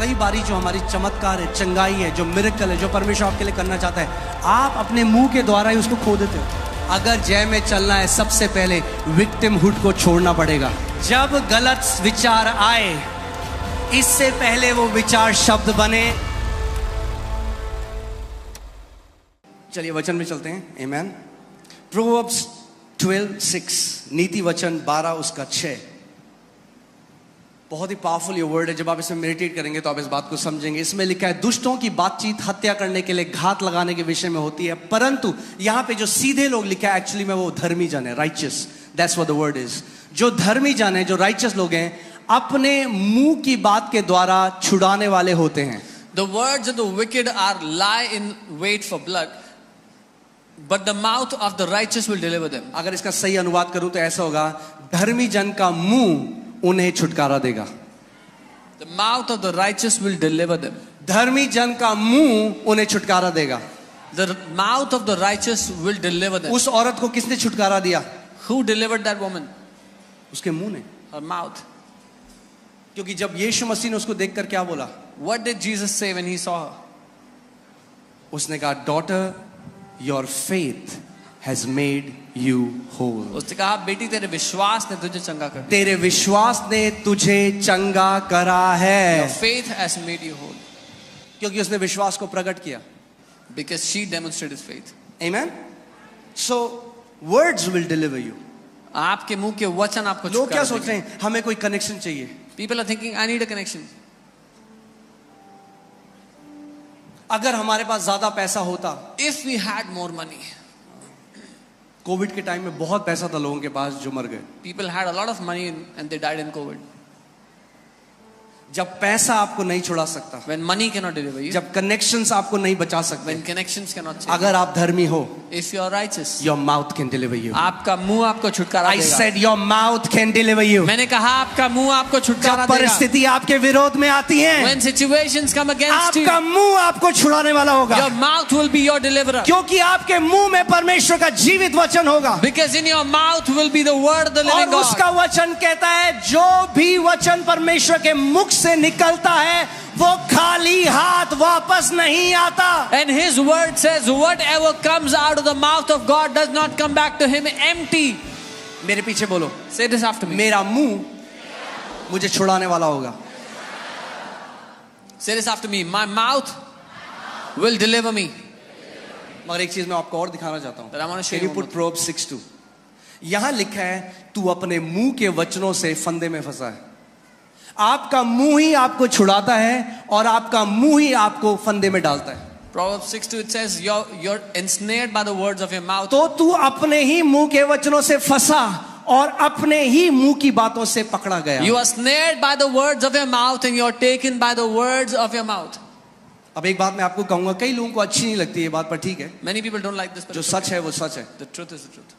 कई बारी जो हमारी चमत्कार है, चंगाई है, जो मिरेकल है, जो परमेश्वर आपके लिए करना चाहता है, आप अपने मुंह के द्वारा ही उसको खो देते हो। अगर जय में चलना है, सबसे पहले विक्टिमहुड को छोड़ना पड़ेगा। जब गलत विचार आए, इससे पहले वो विचार शब्द बने। चलिए वचन में चलते हैं। आमेन। प्रोवर्ब्स 12:6, नीति वचन 12 उसका 6। बहुत ही पावरफुल ये वर्ड है। जब आप इसमें मेडिटेट करेंगे तो आप इस बात को समझेंगे। इसमें लिखा है, दुष्टों की बातचीत हत्या करने के लिए, घात लगाने के विषय में होती है, परंतु यहाँ पे जो सीधे लोग लिखा है, एक्चुअली में वो धर्मी जन है, righteous. That's what the word is. जो धर्मी जन है, जो राइचियस लोग हैं, अपने मुंह की बात के द्वारा छुड़ाने वाले होते हैं। The words of the wicked are lie in wait for blood, but the mouth of the righteous will deliver them. अगर इसका सही अनुवाद करूं तो ऐसा होगा, धर्मी जन का मुंह उन्हें छुटकारा देगा। The mouth of the righteous will deliver them. धर्मी जन का मुंह उन्हें छुटकारा देगा। The mouth of the righteous will deliver them. उस औरत को किसने छुटकारा दिया? Who delivered that woman? उसके मुंह ने, Her mouth. क्योंकि जब यीशु मसीह ने उसको देखकर क्या बोला? What did Jesus say when he saw her? उसने कहा, daughter, your faith has made you whole. उसने कहा, बेटी तेरे विश्वास ने तुझे चंगा कर दिया। तेरे विश्वास ने तुझे चंगा करा है। Your faith has made you whole. क्योंकि उसने विश्वास को प्रकट किया। Because she demonstrated faith. Amen. So words will deliver you. आपके मुंह के वचन आपको लोग क्या छुटकारा सोच रहे हैं? हमें कोई कनेक्शन चाहिए। People are thinking, I need a connection. अगर हमारे पास ज्यादा पैसा होता। If we had more money. Covid के टाइम में बहुत पैसा था लोगों के पास जो मर गए। People had a lot of money and they died in COVID. जब पैसा आपको नहीं छुड़ा सकता, When money cannot deliver you, जब कनेक्शंस आपको नहीं बचा सकते, when connections cannot save अगर आप धर्मी हो, if you are righteous, your mouth can deliver you. आपका मुंह आपको छुटकारा I देगा। said your mouth can deliver you. मैंने कहा आपका मुंह आपको छुटकारा जब देगा। परिस्थिति आपके विरोध में आती है, When situations come against you, आपका मुंह आपको छुड़ाने वाला होगा। your mouth will be your deliverer. क्योंकि आपके मुंह में परमेश्वर का जीवित वचन होगा। Because in your mouth will be the word of the living और God. उसका वचन कहता है, जो भी वचन परमेश्वर के मुख से निकलता है, वो खाली हाथ वापस नहीं आता। And his word says, whatever comes out of the mouth of God does not come back to him empty. मेरे पीछे बोलो, Say this after me. मेरा मुंह मुझे छुड़ाने वाला होगा। Say this after me. My mouth will deliver me. मगर एक चीज मैं आपको और दिखाना चाहता हूं। But I want to show Can you you one put Proverbs 6:2? यहां लिखा है, तू अपने मुंह के वचनों से फंदे में फंसा है। आपका मुंह ही आपको छुड़ाता है और आपका मुंह ही आपको फंदे में डालता है। Proverbs 6:2 it says, you're ensnared by the words of your mouth. तो तू अपने ही मुंह के वचनों से फंसा और अपने ही मुंह की बातों से पकड़ा गया। You are snared by the words of your mouth and you're taken by the words of your mouth. अब एक बात मैं आपको कहूंगा, कई लोगों को अच्छी नहीं लगती ये बात, पर ठीक है, Many people don't like this, but जो सच है वो सच है। the truth is the truth.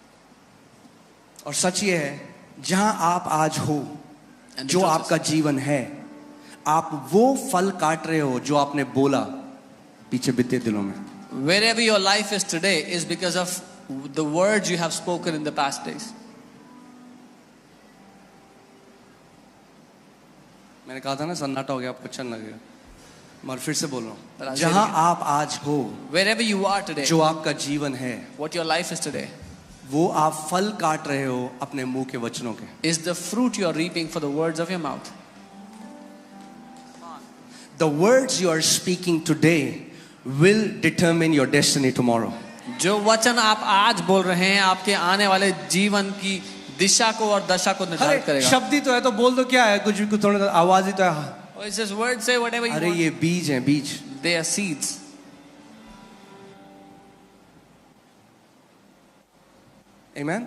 और सच ये है, जहां आप आज हो, And the जो truth आपका जीवन है, आप वो फल काट रहे हो जो आपने बोला पीछे बीते दिनों में। Wherever your life is today is because of the words you have spoken in the past days. मैंने कहा था ना, सन्नाटा हो गया, आपको अच्छा लगेगा, मगर फिर से बोल रहा But हूं, I'll say it जहां again. आप आज हो, Wherever you are today, जो आपका जीवन है, what your life is today वो आप फल काट रहे हो अपने मुंह के वचनों के। is the fruit you are reaping for the words of your mouth. The words you are speaking today will determine your destiny tomorrow. जो वचन आप आज बोल रहे हैं आपके आने वाले जीवन की दिशा को और दशा को निर्धारित अरे करेगा। शब्द ही तो है, तो बोल दो, क्या है, कुछ भी, कुछ थोड़ा आवाज ही तो है। Oh, it's just words, say whatever you अरे want. ये बीज हैं, बीज। They are seeds. Amen?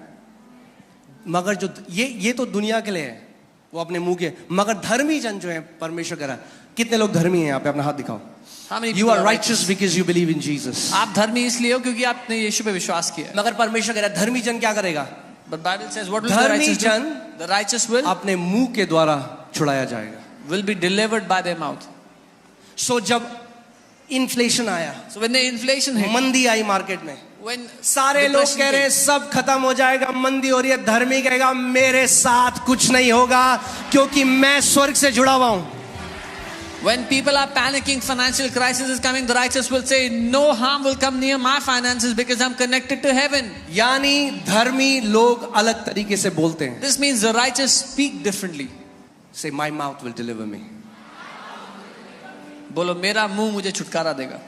मगर जो ये तो दुनिया के लिए है, वो अपने मुंह के, मगर धर्मी जन जो है परमेश्वर कह रहा है। कितने लोग धर्मी हैं यहाँ पे? अपना हाथ दिखाओ। How many You people are righteous because you believe in Jesus. आप धर्मी इसलिए हो क्योंकि आपने यीशु पे विश्वास किया है। मगर परमेश्वर कह रहा है, धर्मी जन क्या करेगा? But Bible says what will the धर्मी righteous जन do? The righteous will अपने मुंह के द्वारा छुड़ाया जाएगा। be delivered by their mouth. सो जब इन्फ्लेशन आया, So when the inflation hit, मंदी आई मार्केट में, when सारे लोग depression कह रहे हैं came, सब खत्म हो जाएगा, मंदी हो रही है, धर्मी कहेगा मेरे साथ कुछ नहीं होगा क्योंकि मैं स्वर्ग से जुड़ा हुआ हूं। When people are panicking, financial crisis is coming, the righteous will say, no harm will come near my finances because I'm connected to heaven. यानी धर्मी लोग अलग तरीके से बोलते हैं. This means the righteous speak differently. Say, my mouth will deliver me. बोलो मेरा मुंह मुझे छुटकारा देगा.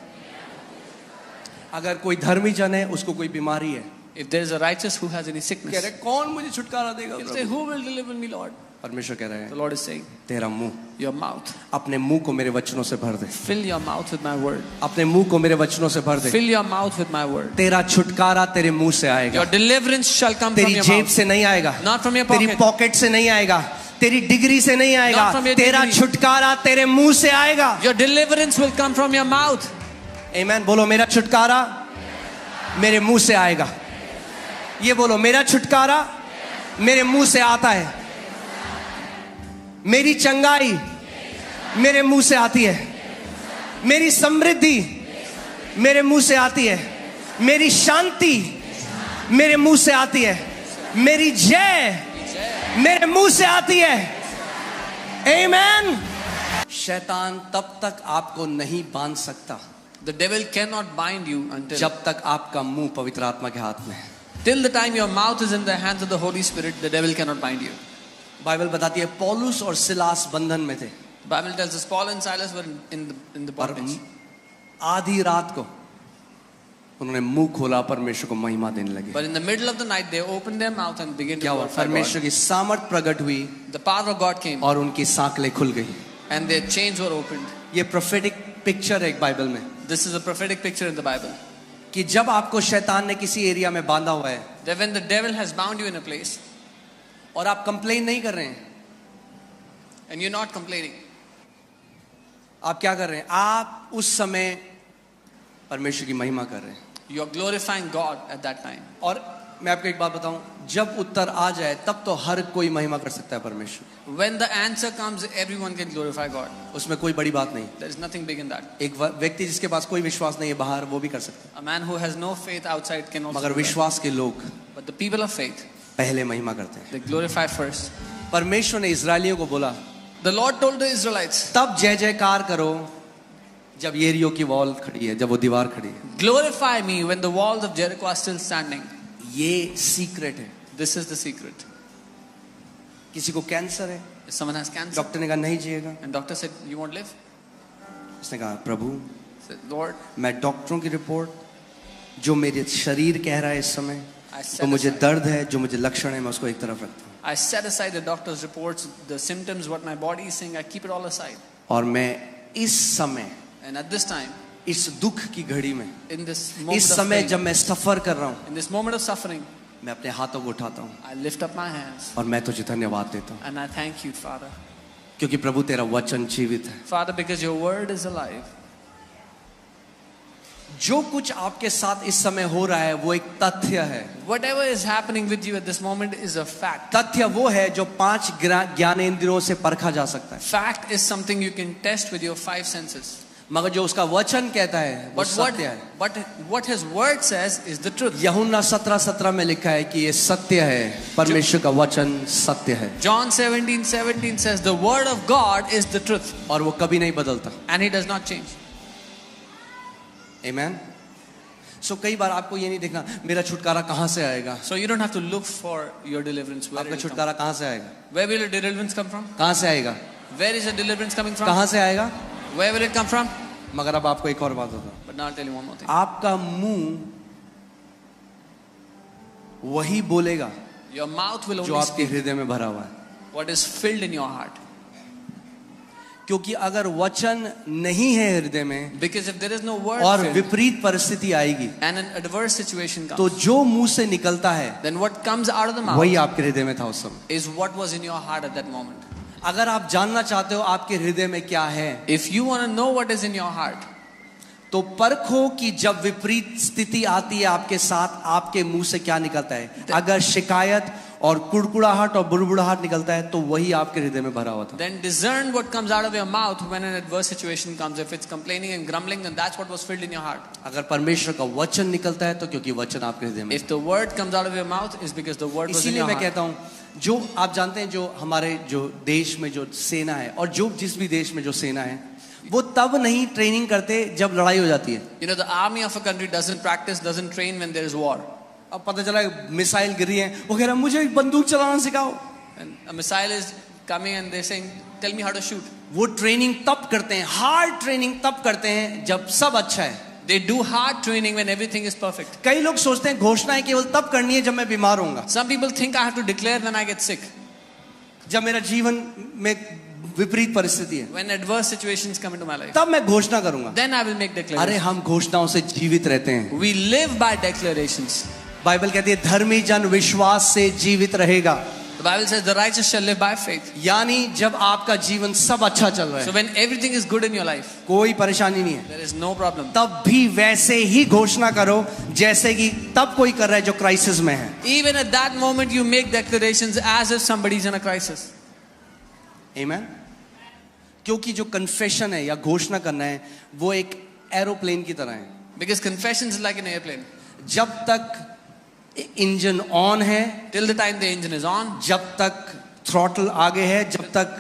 अगर कोई धर्मी जन है, उसको कोई बीमारी है, If there is a righteous who has any कह sickness, रहे कौन मुझे छुटकारा देगा he'll say, Prabhu? who will deliver me, Lord? परमेश्वर कह रहे The हैं, Lord is saying, तेरा मुंह, your mouth. अपने मुंह को मेरे वचनों से भर दे. Fill your mouth with my word. अपने मुंह को मेरे वचनों से भर दे. Fill your mouth with my word. तेरा छुटकारा तेरे मुंह से आएगा. Your deliverance shall come from तेरी your जेब mouth. से नहीं आएगा, Not from your तेरी pocket. पॉकेट से नहीं आएगा, तेरी डिग्री से नहीं आएगा. Not from your तेरा degree. छुटकारा तेरे मुंह से आएगा. Your deliverance will come from your mouth. आमीन. बोलो मेरा छुटकारा मेरे मुंह से आएगा. ये बोलो, मेरा छुटकारा मेरे मुंह से आता है. मेरी चंगाई मेरे मुंह से आती है. मेरी समृद्धि मेरे मुंह से आती है. मेरी शांति मेरे मुंह से आती है. मेरी जय मेरे मुंह से आती है. आमीन. शैतान तब तक आपको नहीं बांध सकता The devil cannot bind you until जब तक आपका मुंह पवित्र आत्मा के हाथ में है. till the time your mouth is in the hands of the Holy Spirit. The devil cannot bind you. Bible बताती है पौलुस और सिलास बंधन में थे. The Bible tells us Paul and Silas were in the और bondage. आधी रात को उन्होंने मुंह खोला, परमेश्वर को महिमा देने लगे. But in the middle of the night, they opened their mouth and began to क्या हुआ? glorify परमेश्वर God. की सामर्थ प्रकट हुई The power of God came और उनकी सांकलें खुल गई. and their chains were opened. ये प्रोफेटिक पिक्चर है एक बाइबल में This is a prophetic picture in the Bible. कि जब आपको शैतान ने किसी एरिया में बांधा हुआ है That when the devil has bound you in a place और आप कंप्लेन नहीं कर रहे हैं, and you're not complaining, आप क्या कर रहे हैं? आप उस समय परमेश्वर की महिमा कर रहे हैं. you're glorifying God at that time. और मैं आपको एक बात बताऊं, जब उत्तर आ जाए तब तो हर कोई महिमा कर सकता है परमेश्वर. When the answer comes, everyone can glorify God. उसमें कोई बड़ी बात नहीं. There is nothing big in that. एक व्यक्ति जिसके पास कोई विश्वास नहीं है बाहर, वो भी कर सकता है. A man who has no faith outside can also मगर do that. विश्वास के लोग But the people of faith, पहले महिमा करते हैं. they glorify first. परमेश्वर ने इजरायलियों को बोला, The Lord told the Israelites, तब जय जयकार करो जब येरियो की वॉल खड़ी है, जब वो दीवार खड़ी है. glorify me when the walls of Jericho are still standing. ये सीक्रेट है. This is the secret. किसी को कैंसर है, If someone has cancer doctor ने कहा नहीं जिएगा. and doctor said, you won't live? उसने कहा प्रभु, Said, Lord, मैं डॉक्टरों की रिपोर्ट जो मेरे शरीर कह रहा है इस समय, I set तो मुझे aside- दर्द है, जो मुझे लक्षण है, मैं उसको एक तरफ रखता हूँ. I set aside the doctor's reports, the symptoms, what my body is saying, I keep it all aside. और मैं इस समय, And at this time, इस दुख की घड़ी में, in this moment इस of समय pain, जब मैं सफर कर रहा हूँ, in this moment of suffering, मैं अपने हाथों को उठाता हूँ I lift up my hands और मैं तुझे धन्यवाद देता हूँ, and I thank you, Father. क्योंकि प्रभु तेरा वचन जीवित है. Father, because your word is alive. जो कुछ आपके साथ इस समय हो रहा है वो एक तथ्य है. Whatever is happening with you at this moment is a fact. तथ्य वो है जो 5 ज्ञानेंद्रियों से परखा जा सकता है. Fact is something you can test with your 5 senses. मगर जो उसका वचन कहता है वो सत्य है. But what his word says is the truth. यूहन्ना 17:17 में लिखा है कि ये सत्य है, परमेश्वर का वचन सत्य है John 17:17 says the word of God is the truth और वो कभी नहीं बदलता. and he does not change. आमीन. सो कई बार आपको ये नहीं देखना मेरा छुटकारा कहाँ से आएगा. So you don't have to look for your deliverance. Where, आपका will it come? छुटकारा कहाँ से आएगा? Where will your deliverance come from? कहाँ से आएगा? Where is your deliverance coming from? कहाँ से आएगा? Where will it come from? मगर अब आपको एक और बात बताऊं. But now I'll tell you one more thing. आपका मुंह वही बोलेगा Your mouth will जो only आपके speak हृदय में भरा हुआ है. what is filled in your heart. क्योंकि अगर वचन नहीं है हृदय में Because if there is no word और filled विपरीत परिस्थिति आएगी and an adverse situation तो comes, जो मुंह से निकलता है then what comes out of the mouth वही आपके हृदय में था उस समय. is what was in your heart at that moment. अगर आप जानना चाहते हो आपके हृदय में क्या है If you want to know what is in your heart, तो परखो कि जब विपरीत स्थिति आती है आपके साथ आपके मुंह से क्या निकलता है. अगर शिकायत और कुड़कुड़ाहट और बुड़बुड़ाहट निकलता है तो वही आपके हृदय में भरा हुआ था. then discern what comes out of your mouth when an adverse situation comes. If it's complaining and grumbling, then that's what was filled in your heart. अगर परमेश्वर का वचन निकलता है तो क्योंकि वचन आपके हृदय में. If the word comes out of your mouth, is because the word was in इसीलिए your मैं heart. कहता हूँ जो आप जानते हैं जो हमारे जो देश में जो सेना है और जो जिस भी देश में जो सेना है वो तब नहीं ट्रेनिंग करते जब लड़ाई हो जाती है. You know, the army of a country doesn't practice, doesn't train when there is war. अब पता चला मिसाइल गिरी है, वो कह रहा मुझे एक बंदूक चलाना सिखाओ. And a missile is coming and they're saying, tell me how to shoot. वो ट्रेनिंग तब करते हैं, हार्ड ट्रेनिंग तब करते हैं जब सब अच्छा है. They do hard training when everything is perfect. कई लोग सोचते हैं घोषणाएं केवल तब करनी है जब मैं बीमार होऊंगा, Some people think I have to declare when I get sick, जब मेरा जीवन में विपरीत परिस्थिति है, when adverse situations come into my life. तब मैं घोषणा करूंगा. Then I will make अरे declarations. हम घोषणाओं से जीवित रहते हैं. We live by declarations. Bible कहती है धर्मी जन विश्वास से जीवित रहेगा. The Bible says the righteous shall live by faith. यानी जब आपका जीवन सब अच्छा चल रहा So है, when everything is good in your life, कोई परेशानी नहीं है, there is no problem. तब भी वैसे ही घोषणा करो जैसे कि तब कोई कर रहा है जो क्राइसिस में है. Even at that moment you make declarations as if somebody is in a crisis. आमीन. क्योंकि जो कन्फेशन है या घोषणा करना है वो एक एरोप्लेन की तरह है. Because confession is like an airplane. जब तक इंजन ऑन है, Till the time the engine is on, जब तक थ्रॉटल आगे है, जब तक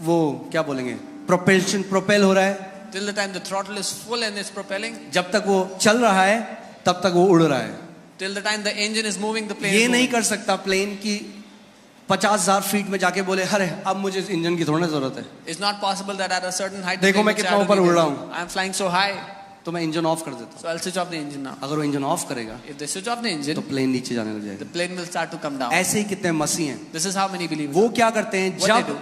वो क्या बोलेंगे प्रोपेल हो रहा है, till the time the throttle is full and it's propelling, जब तक वो चल रहा है तब तक वो उड़ रहा है. till the time the engine is moving, the plane ये is नहीं moving. कर सकता प्लेन की 50,000 फीट में जाके बोले अरे अब मुझे इस इंजन की थोड़ी जरूरत है, It's not possible that at a certain height, देखो मैं कितना ऊपर उड़ रहा हूँ, I'm flying so high, तो मैं इंजन ऑफ कर देता हूँ. so I'll switch off the engine now. अगर वो इंजन ऑफ करेगा If they switch off the तो engine, प्लेन नीचे जाने लग the जाएगा. plane will start to come down. ऐसे ही कितने मसीह हैं, This is how many believe. वो क्या करते हैं What they जब do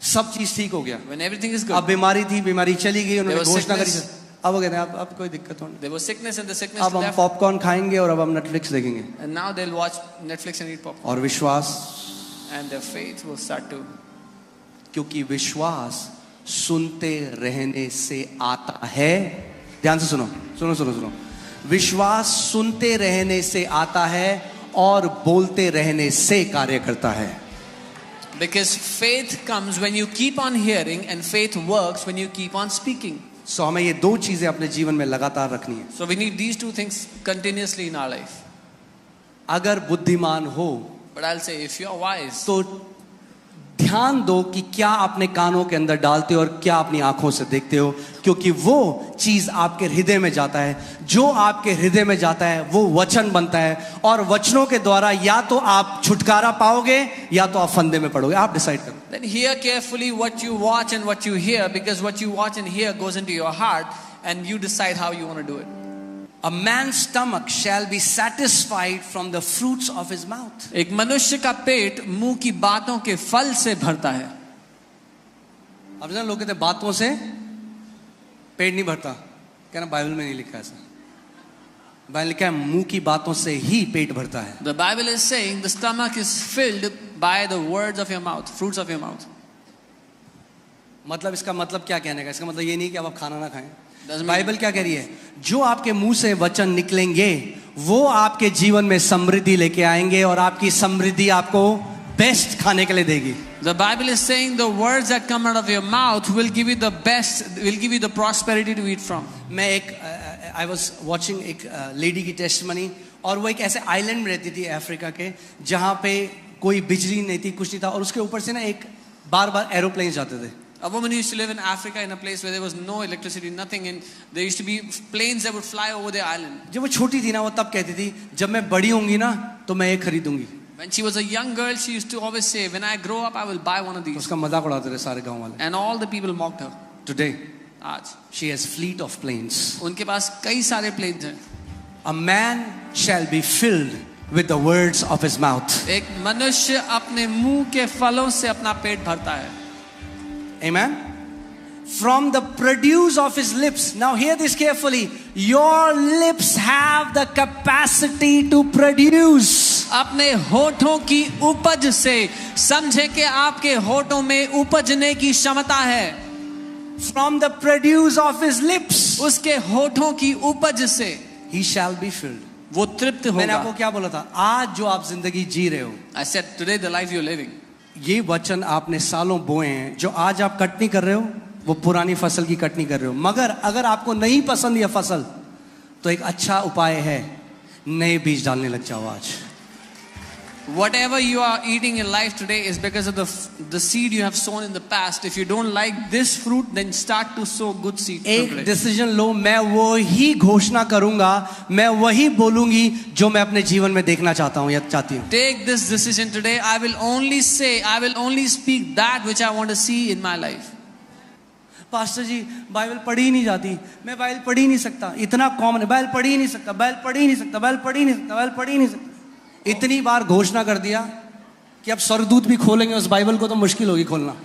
सब चीज ठीक हो गया, when everything is अब good, बीमारी थी, बीमारी चली गई, उन्होंने There was घोषणा करी, sickness. अब वो कहते हैं अब कोई दिक्कत नहीं, there was sickness and the sickness अब हम left, पॉपकॉर्न खाएंगे और अब हम नेटफ्लिक्स देखेंगे. and now they'll watch Netflix and eat popcorn, और विश्वास, and their faith will start to. क्योंकि विश्वास सुनते रहने से आता है. ध्यान से सुनो सुनो सुनो सुनो. विश्वास सुनते रहने से आता है और बोलते रहने से कार्य करता है. Because faith comes when you keep on hearing, and faith works when you keep on speaking. सो हमें ये दो चीजें अपने जीवन में लगातार रखनी है. So we need these two things continuously in our life. अगर बुद्धिमान हो But I'll say, if you're wise, तो ध्यान दो कि क्या अपने कानों के अंदर डालते हो और क्या अपनी आंखों से देखते हो, क्योंकि वो चीज आपके हृदय में जाता है. जो आपके हृदय में जाता है वो वचन बनता है, और वचनों के द्वारा या तो आप छुटकारा पाओगे या तो आप फंदे में पड़ोगे. आप डिसाइड करो. then hear carefully what you watch and what you hear, because what you watch and hear goes into your heart, and you decide how you want to do it. A man's stomach shall be satisfied from the fruits of his mouth. एक मनुष्य का पेट मुंह की बातों के फल से भरता है. अब लोग कहते हैं बातों से पेट नहीं भरता, कहना बाइबल में नहीं लिखा ऐसा. बाइबल लिखा है मुंह की बातों से ही पेट भरता है. The Bible is saying the stomach is filled by the words of your mouth, fruits of your mouth. मतलब इसका मतलब क्या कहने का, इसका मतलब ये नहीं कि अब आप खाना ना खाएं. Doesn't mean- बाइबल क्या कह रही है, जो आपके मुंह से वचन निकलेंगे वो आपके जीवन में समृद्धि लेके आएंगे, और आपकी समृद्धि आपको बेस्ट खाने के लिए देगी. The Bible is saying the words that come out of your mouth will give you the best, will give you the prosperity to eat from. मैं एक आई वॉज वॉचिंग एक लेडी की टेस्टमनी, और वो एक ऐसे आइलैंड में रहती थी अफ्रीका के, जहाँ पे कोई बिजली नहीं थी, कुछ नहीं था, और उसके ऊपर से ना एक बार बार एरोप्लेन जाते थे. A woman used to live in Africa in a place where there was no electricity, nothing, and there used to be planes that would fly over the island. जब वो छोटी थी ना, वो तब कहती थी जब मैं बड़ी होंगी ना तो मैं ये खरीदूंगी. When she was a young girl, she used to always say, when I grow up, I will buy one of these. उसका मजाक उड़ाते रहे सारे गांव वाले. And all the people mocked her. Today आज she has fleet of planes. उनके पास कई सारे planes हैं. A man shall be filled with the words of his mouth. एक मनुष्य अपने मुंह के फलों से अपना पेट भरता है. Amen. From the produce of his lips. Now hear this carefully. Your lips have the capacity to produce. अपने होठों की उपज से, समझे कि आपके होठों में उपजने की क्षमता है. From the produce of his lips, उसके होठों की उपज से he shall be filled. वो तृप्त मैंने आपको होगा. क्या बोला था, आज जो आप जिंदगी जी रहे हो, I said today the life you're living, ये वचन आपने सालों बोए हैं. जो आज आप कटनी कर रहे हो वो पुरानी फसल की कटनी कर रहे हो. मगर अगर आपको नहीं पसंद यह फसल, तो एक अच्छा उपाय है, नए बीज डालने लग जाओ आज. Whatever you are eating in life today is because of the seed you have sown in the past. If you don't like this fruit, then start to sow good seed from एक today. Decision लो, मैं वही घोषणा करूंगा, मैं वही बोलूंगी जो मैं अपने जीवन में देखना चाहता हूं या चाहती हूं. Take this decision today. I will only speak that which I want to see in my life. Pastor ji Bible पढ़ी ही नहीं जाती, मैं बाइबल पढ़ ही नहीं सकता, इतना कॉमन है, बाइबल पढ़ ही नहीं सकता, बाइबल पढ़ ही नहीं सकता, बाइबल पढ़ ही नहीं सकता, बाइबल पढ़ ही नहीं सकता. इतनी बार घोषणा कर दिया कि अब स्वर्गदूत भी खोलेंगे उस बाइबल को तो मुश्किल होगी खोलना.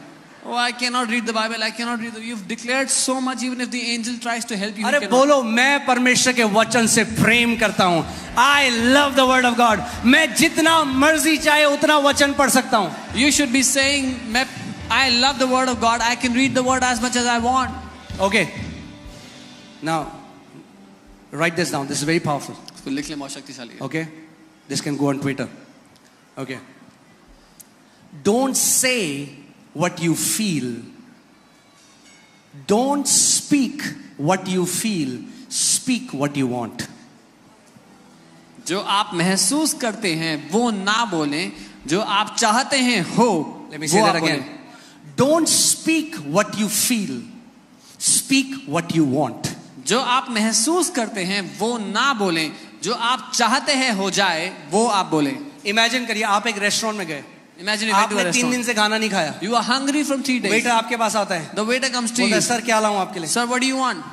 Oh, I cannot read the Bible. I cannot read. You've declared so much. Even if the angel tries to help you, अरे you cannot. बोलो, मैं परमेश्वर के वचन से प्रेम करता हूं. I love the word of God. मैं जितना मर्जी चाहे उतना वचन पढ़ सकता हूं. You should be saying, I love the word of God. I can read the word as much as I want. Okay. Now, write this down. This is very powerful. इसको लिख ले, बहुत शक्तिशाली है. Okay. This can go on Twitter. Okay. Don't say what you feel. Don't speak what you feel. Speak what you want. जो आप महसूस करते हैं वो ना बोलें, जो आप चाहते हैं हो. Let me say that again. Don't speak what you feel. Speak what you want. जो आप महसूस करते हैं वो ना बोलें, जो आप चाहते हैं हो जाए वो आप बोलें. Imagine करिए, आप एक रेस्टोरेंट में गए. Imagine you went to a आपने 3 दिन restaurant. से खाना नहीं खाया. You are hungry from 3 days. Waiter आपके पास आता है, The waiter comes to बोलता you. है, सर क्या लाऊं आपके लिए? Sir, what do you want?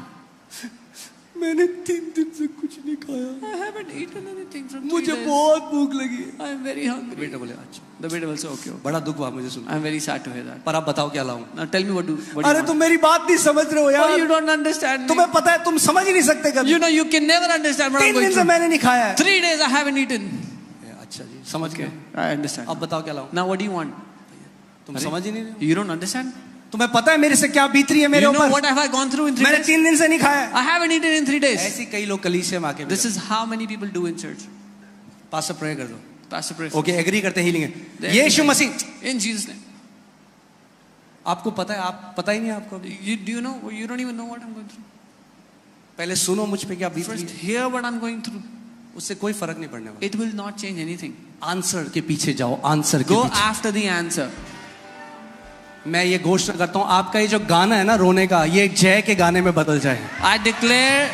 मैंने 3 दिन से कुछ नहीं खाया, I haven't eaten anything from 3 मुझे days. बहुत भूख लगी है. I am very hungry. Waiter बोले अच्छा. The waiter will say, okay. बड़ा दुख हुआ मुझे सुन. I am very sad to hear that. पर आप बताओ क्या लाऊं? Now tell me what do you अरे want? तुम मेरी बात नहीं समझ रहे हो Oh, यार. you don't understand me. तुम्हें पता है तुम समझ ही नहीं सकते कभी. You know you can never understand what I'm 3 going दिन से through. मैंने नहीं खाया है. 3 days I haven't eaten. अच्छा जी, समझ गए. I understand. अब बताओ क्या लाऊं? Now what do you want? तुम समझ ही नहीं रहे हो. You don't understand? तुम्हें पता है मेरे से क्या बीत रही है मेरे You know ऊपर. what have I gone through in 3 मैंने days? 3 दिन से नहीं खाया. I haven't eaten in 3 days. ऐसी कई लोग कलीसिया में आके This is how many people do in church. Pastor pray कर दो. Pastor pray for okay, agree करते हैं, हीलिंग है. They Yeshu agree. Masih. In Jesus' name. आपको पता है, आप पता ही नहीं आपको. Do you know? You don't even know what I'm going through. पहले सुनो मुझ पे क्या बीत रही First, है. hear what I'm going through. उससे कोई फर्क नहीं पड़ने वाला. It will not change anything. Answer के पीछे जाओ, आंसर के Go पीछे. after the answer. मैं ये घोषणा करता हूँ, आपका ये जो गाना है ना रोने का, ये जय के गाने में बदल जाए. I declare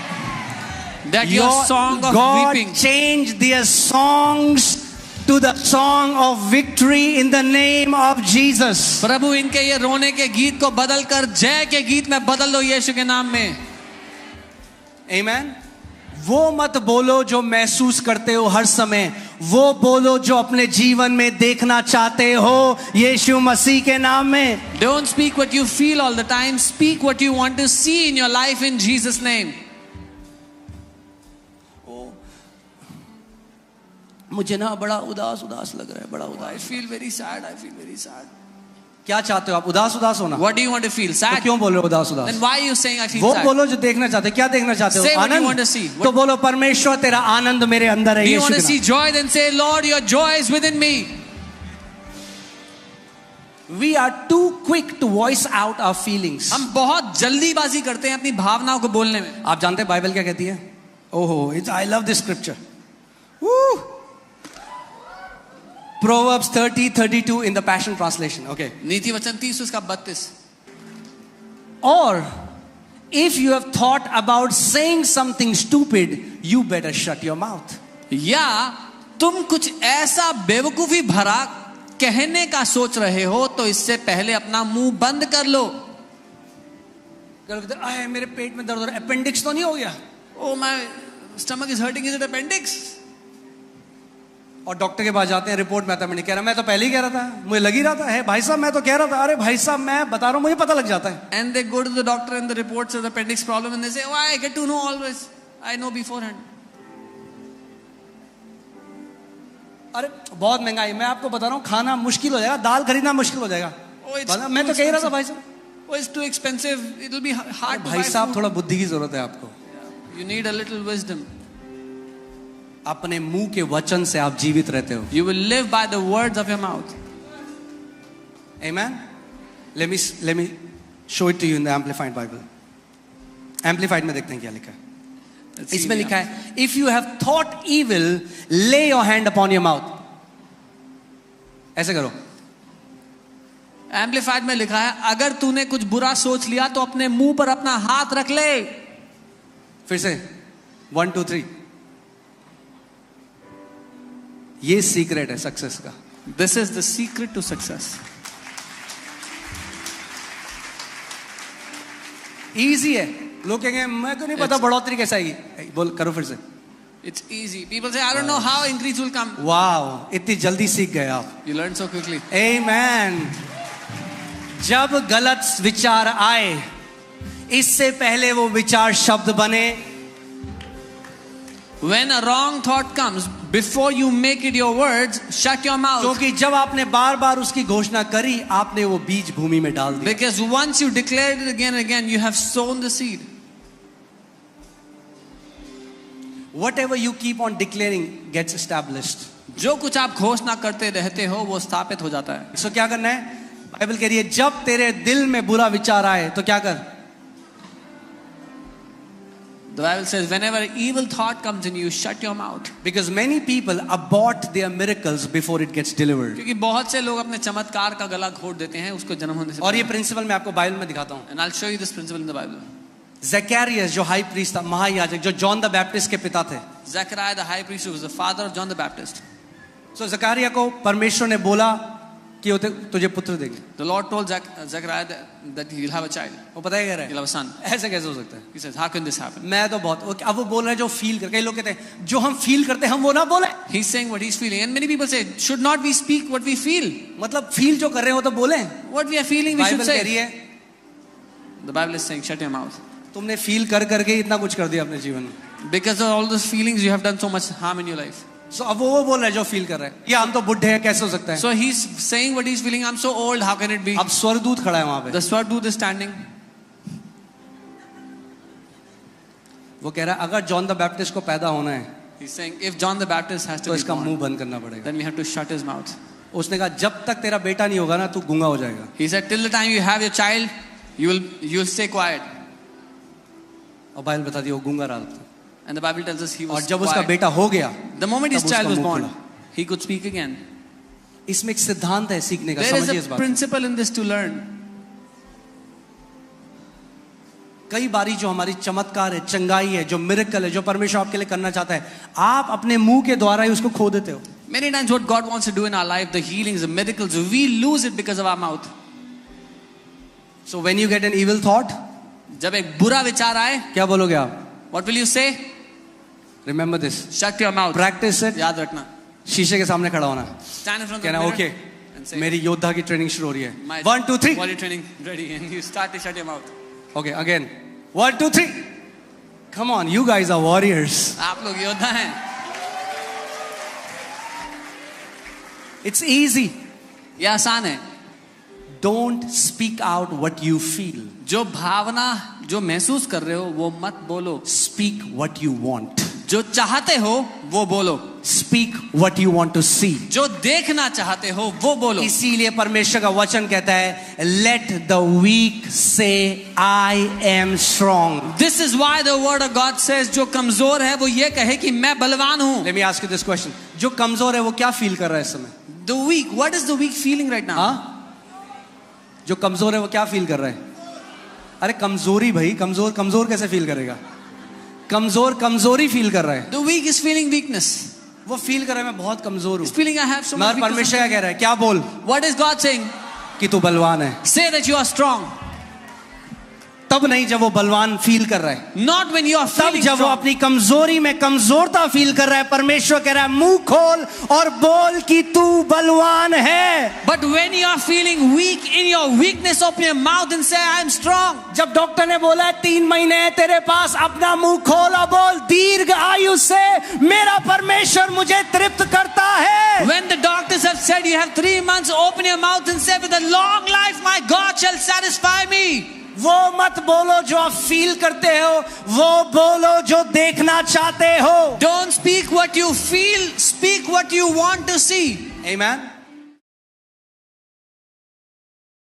that your song of God weeping, change their songs to the song of victory in the name of Jesus. प्रभु इनके ये रोने के गीत को बदल कर जय के गीत में बदल दो यीशु के नाम में. Amen. वो मत बोलो जो महसूस करते हो हर समय, वो बोलो जो अपने जीवन में देखना चाहते हो यीशु मसीह के नाम में. Don't speak what you feel all the time. Speak what you want to see in your life in Jesus' name. मुझे ना बड़ा उदास उदास लग रहा है, बड़ा I उदास. feel very sad. I feel very sad. क्या चाहते हो आप? उदास उदास होना? What do you want to feel? तो Sad? क्यों बोल रहे हो उदास उदास? Then why are you saying I feel वो sad? बोलो जो देखना चाहते हो. क्या देखना चाहते हो? Say what you want to Anand. see. तो बोलो परमेश्वर तेरा आनंद मेरे अंदर है Do you यीशु want के to see नाम. joy? Then say, Lord, your joy is within me. We are too quick to voice out our feelings. हम बहुत जल्दीबाजी करते हैं अपनी भावनाओं को बोलने में. आप जानते हैं बाइबल क्या कहती है? ओहो, it's I love this scripture. Woo! Proverbs 30:32 in the Passion Translation. Okay. नीति वचन 30 उसका 32. Or if you have thought about saying something stupid, you better shut your mouth. या तुम कुछ ऐसा बेवकूफी भरा कहने का सोच रहे हो तो इससे पहले अपना मुंह बंद कर लो. आए मेरे पेट में दर्द हो रहा है, अपेंडिक्स तो नहीं हो गया? Oh, my stomach is hurting. Is it appendix? और डॉक्टर के पास जाते हैं, रिपोर्ट में आता है, मैंने कह रहा, मैं तो पहले ही कह रहा था, मुझे लग ही रहा था. है भाई साहब, मैं तो कह रहा था. अरे भाई साहब, मैं बता रहा हूँ, मुझे पता लग जाता है. And they go to the doctor and the report says appendix problem and they say, oh, I get to know always. I know beforehand. अरे बहुत महंगाई, मैं आपको बता रहा हूँ, खाना मुश्किल हो जाएगा, दाल खरीदना मुश्किल हो जाएगा. Oh, it's मैं तो कह ही रहा था भाई साहब. Oh, it's too expensive. It will be hard to भाई buy साहब, food. थोड़ा बुद्धि की जरूरत है आपको. You need a little wisdom. अपने मुंह के वचन से आप जीवित रहते हो. You will live by the words of your mouth. Amen. Let me show it to you in the Amplified Bible. Amplified में देखते हैं क्या लिखा है. इसमें लिखा है, if you have thought evil, lay your hand upon your mouth. ऐसे करो. एम्पलीफाइड में लिखा है, अगर तूने कुछ बुरा सोच लिया तो अपने मुंह पर अपना हाथ रख ले. फिर से 1 2 3. ये सीक्रेट है सक्सेस का. This is the secret to success. Easy है. लोग कहेंगे मैं तो नहीं पता बढ़ोतरी कैसे आएगी. बोल करो फिर से. It's easy. People say, I don't know how increase will come. वाह, इतनी जल्दी सीख गए आप. You learn so quickly. आमेन. जब गलत विचार आए, इससे पहले वो विचार शब्द बने. When a wrong thought comes, before you make it your words, shut your mouth. क्योंकि जब आपने बार बार उसकी घोषणा करी, आपने वो बीज भूमि में डाल दिया. Because once you declare it again and again, you have sown the seed. Whatever you keep on declaring gets established. जो कुछ आप घोषणा करते रहते हो वो स्थापित हो जाता है. So क्या करना है? बाइबल कह रही है जब तेरे दिल में बुरा विचार आए तो क्या कर. The Bible says, whenever evil thought comes in you, shut your mouth. Because many people abort their miracles before it gets delivered. क्योंकि बहुत से लोग अपने चमत्कार का गला घोट देते हैं उसको जन्म होने से. और ये प्रिंसिपल मैं आपको बाइबल में दिखाता हूँ. And I'll show you this principle in the Bible. Zakaria जो हाई प्रीस्ट था, महायाजक, जो जॉन द बैप्टिस्ट के पिता थे. Zechariah the high priest, who was the father of John the Baptist. So Zakaria को परमेश्वर ने बोला कि तुझे पुत्र देंगे. The Lord told Zechariah that he will have a child. वो पता है क्या He'll have a son. ऐसे कैसे हो सकता है. He says, how can this happen? मैं तो बहुत. अब वो बोल रहे हैं जो फील कर. कई लोग कहते हैं जो हम फील करते हैं हम वो ना बोले. He's saying what he's feeling, and many people say, should not we speak what we feel? मतलब फील जो कर रहे हो तो बोले. What we are feeling, we should Bible कह रही say. है The Bible is saying, shut your mouth. तुमने फील कर करके इतना कुछ कर दिया अपने जीवन में. Because of all those feelings, you have done so much harm in your life. So अब वो बोल रहा है जो फील कर रहा है. ये हम तो बुढ़े हैं कैसे हो सकता है. So he's saying what he's feeling. I'm so old. How can it be? अब स्वर्गदूत खड़ा है वहां पे. The Swarduta is standing. वो कह रहा है अगर जॉन द बैप्टिस्ट को पैदा होना है He's saying if John the Baptist has to तो be इसका born, मुंह बंद करना पड़ेगा. then we have to shut his mouth. उसने कहा जब तक तेरा बेटा नहीं होगा ना तू गूंगा हो जाएगा. He said, till the time you have your child, you will stay quiet. और बाइबल बता दी वो गूंगा रहा था. And the Bible tells us he और was जब उसका quiet. बेटा हो गया The moment his तब child उसका was मुंह born, खुला. he could speak again. इसमें एक सिद्धांत है सीखने का. There is समझिए इस a बात. principle in this to learn. कई बारी जो हमारी चमत्कार है, चंगाई है, जो मिरेकल है, जो परमेश्वर आपके लिए करना चाहता है, आप अपने मुंह के द्वारा ही उसको खो देते हो. Many times what God wants to do in our life, the healings, the miracles, we lose it because of our mouth. So when you get an evil thought, जब एक बुरा विचार आए, क्या बोलोगे आप? what will you say? Remember this. Shut your mouth. Practice it. याद रखना. शीशे के सामने खड़ा होना. Stand in front of the कहना mirror ओके and say, मेरी योद्धा की ट्रेनिंग शुरू हो रही है. my 1 2 3. body training ready, and you start to shut your mouth. Okay, again. 1 2 3. Come on, you guys are warriors. आप लोग योद्धा हैं. It's easy. ये आसान है. Don't speak out what you feel. जो भावना जो महसूस कर रहे हो वो मत बोलो. Speak what you want. जो चाहते हो वो बोलो. Speak what you want to see. जो देखना चाहते हो वो बोलो. इसीलिए परमेश्वर का वचन कहता है Let the weak say I am strong. This is why the word of God says जो कमजोर है वो ये कहे कि मैं बलवान हूँ. Let me ask you this question. जो कमजोर है वो क्या फील कर रहा है इस समय? The weak, what is the weak feeling right now? हाँ? जो कमजोर है वो क्या फील कर रहा है? अरे कमजोरी भाई, कमजोर कमजोर कैसे फील करेगा? कमजोर कमजोरी फील कर रहा है. The weak is feeling weakness. वो फील कर रहा है मैं बहुत कमजोर हूँ. He's feeling I have so much मगर weakness. परमेश्वर क्या कह रहा है? क्या बोल? What is God saying? कि तू बलवान है. Say that you are strong. तब नहीं जब वो बलवान फील कर रहा है. Not when you are तब feeling जब वो strong. अपनी कमजोरी में कमजोरता फील कर रहा है. परमेश्वर कह रहा है मुंह खोल और बोल कि तू बलवान है. But when you are feeling weak in your weakness, open your mouth and say I am strong. जब डॉक्टर ने बोला है 3 महीने है तेरे पास, अपना मुंह खोल और बोल दीर्घ आयु से मेरा परमेश्वर मुझे तृप्त करता है. When the doctors have said you have 3 months, open your mouth and say with a long life my God shall satisfy me. वो मत बोलो जो आप फील करते हो, वो बोलो जो देखना चाहते हो. Don't speak what you feel, speak what you want to see. Amen.